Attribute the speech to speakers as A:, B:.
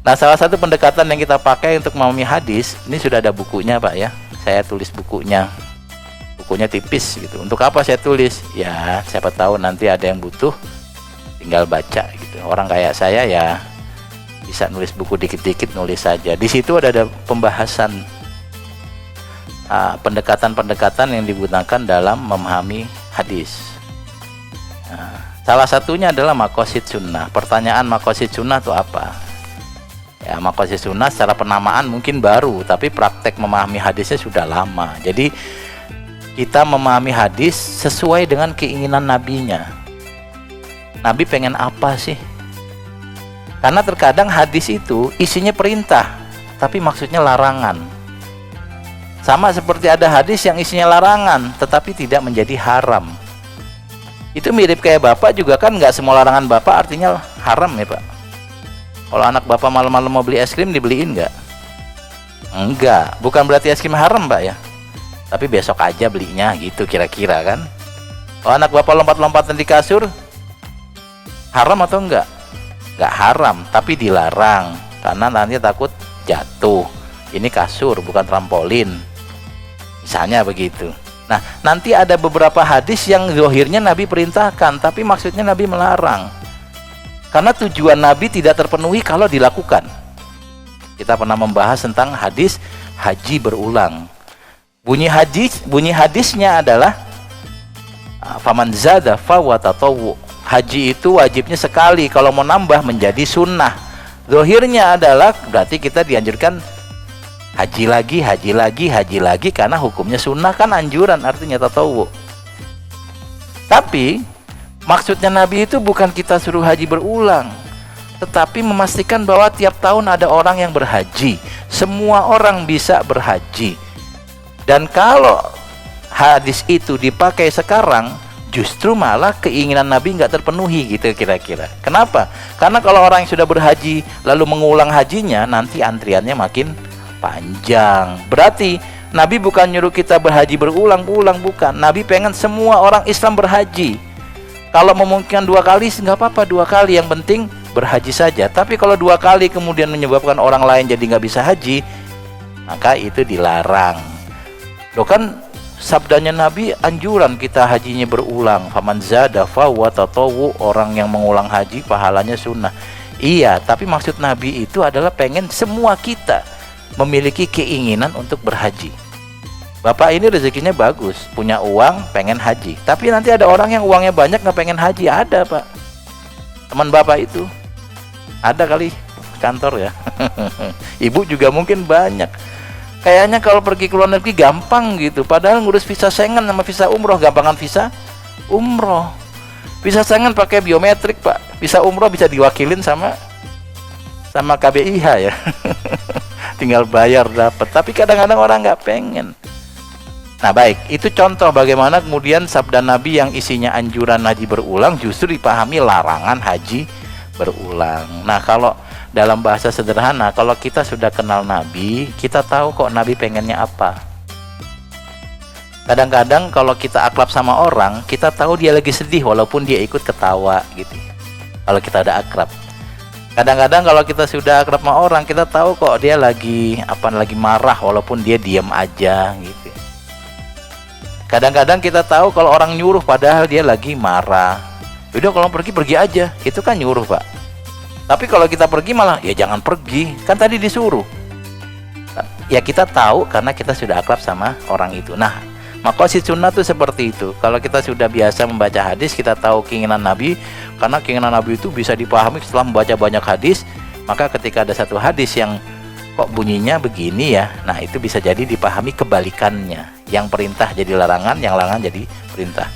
A: Nah, salah satu pendekatan yang kita pakai untuk memahami hadis, ini sudah ada bukunya Pak ya. Saya tulis bukunya. Bukunya tipis gitu. Untuk apa saya tulis? Ya, siapa tahu nanti ada yang butuh, tinggal baca gitu. Orang kayak saya ya bisa nulis buku dikit-dikit, nulis saja. Di situ ada pembahasan pendekatan-pendekatan yang digunakan dalam memahami hadis. Nah, salah satunya adalah maqasid sunnah. Pertanyaan maqasid sunnah itu apa? Ya, maqasid sunnah secara penamaan mungkin baru, tapi praktek memahami hadisnya sudah lama. Jadi kita memahami hadis sesuai dengan keinginan nabinya. Nabi pengen apa sih? Karena terkadang hadis itu isinya perintah, tapi maksudnya larangan. Sama seperti ada hadis yang isinya larangan, tetapi tidak menjadi haram. Itu mirip kayak Bapak juga kan, nggak semua larangan Bapak artinya haram ya Pak. Kalau anak Bapak malam-malam mau beli es krim, dibeliin nggak? Enggak, bukan berarti es krim haram Pak ya. Tapi besok aja belinya gitu kira-kira kan. Kalau anak Bapak lompat-lompatan di kasur, haram atau enggak? Enggak haram, tapi dilarang karena nanti takut jatuh. Ini kasur bukan trampolin, misalnya begitu. Nah, nanti ada beberapa hadis yang zahirnya Nabi perintahkan, tapi maksudnya Nabi melarang. Karena tujuan Nabi tidak terpenuhi kalau dilakukan. Kita pernah membahas tentang hadis haji berulang. Bunyi hadisnya adalah faman zada fahuwa tatawwu. Haji itu wajibnya sekali, kalau mau nambah menjadi sunnah. Zahirnya adalah berarti kita dianjurkan haji lagi karena hukumnya sunnah kan, anjuran artinya tatawwu. Tapi maksudnya Nabi itu bukan kita suruh haji berulang, tetapi memastikan bahwa tiap tahun ada orang yang berhaji. Semua orang bisa berhaji. Dan kalau hadis itu dipakai sekarang, justru malah keinginan Nabi nggak terpenuhi gitu kira-kira. Kenapa? Karena kalau orang yang sudah berhaji lalu mengulang hajinya, nanti antriannya makin panjang. Berarti Nabi bukan nyuruh kita berhaji berulang-ulang, bukan. Nabi pengen semua orang Islam berhaji. Kalau memungkinkan 2 kali, nggak apa-apa 2 kali, yang penting berhaji saja. Tapi kalau 2 kali kemudian menyebabkan orang lain jadi nggak bisa haji, maka itu dilarang. Loh kan sabdanya Nabi anjuran kita hajinya berulang. Faman zada fahuwa tatawwu, orang yang mengulang haji pahalanya sunnah. Iya, tapi maksud Nabi itu adalah pengen semua kita memiliki keinginan untuk berhaji. Bapak ini rezekinya bagus, punya uang, pengen haji. Tapi nanti ada orang yang uangnya banyak nggak pengen haji. Ada Pak, teman Bapak itu ada kali kantor ya. Ibu juga mungkin banyak. Kayaknya kalau pergi ke luar negeri gampang gitu, padahal ngurus visa Schengen sama visa umroh, gampangan visa umroh. Visa Schengen pakai biometrik Pak, visa umroh bisa diwakilin sama KBIH ya. Tinggal bayar dapat. Tapi kadang-kadang orang nggak pengen. Nah baik, itu contoh bagaimana kemudian sabda Nabi yang isinya anjuran haji berulang justru dipahami larangan haji berulang. Nah kalau dalam bahasa sederhana, kalau kita sudah kenal Nabi, kita tahu kok Nabi pengennya apa. Kadang-kadang kalau kita akrab sama orang, kita tahu dia lagi sedih walaupun dia ikut ketawa gitu. Kalau kita udah akrab. Kadang-kadang kalau kita sudah akrab sama orang, kita tahu kok dia lagi marah walaupun dia diam aja gitu. Kadang-kadang kita tahu kalau orang nyuruh padahal dia lagi marah. Udah kalau pergi aja, itu kan nyuruh Pak. Tapi kalau kita pergi malah ya jangan pergi, kan tadi disuruh. Ya kita tahu karena kita sudah akrab sama orang itu. Nah, maqasid sunnah itu seperti itu. Kalau kita sudah biasa membaca hadis, kita tahu keinginan Nabi. Karena keinginan Nabi itu bisa dipahami setelah membaca banyak hadis. Maka ketika ada satu hadis yang kok bunyinya begini ya, nah itu bisa jadi dipahami kebalikannya. Yang perintah jadi larangan, yang larangan jadi perintah.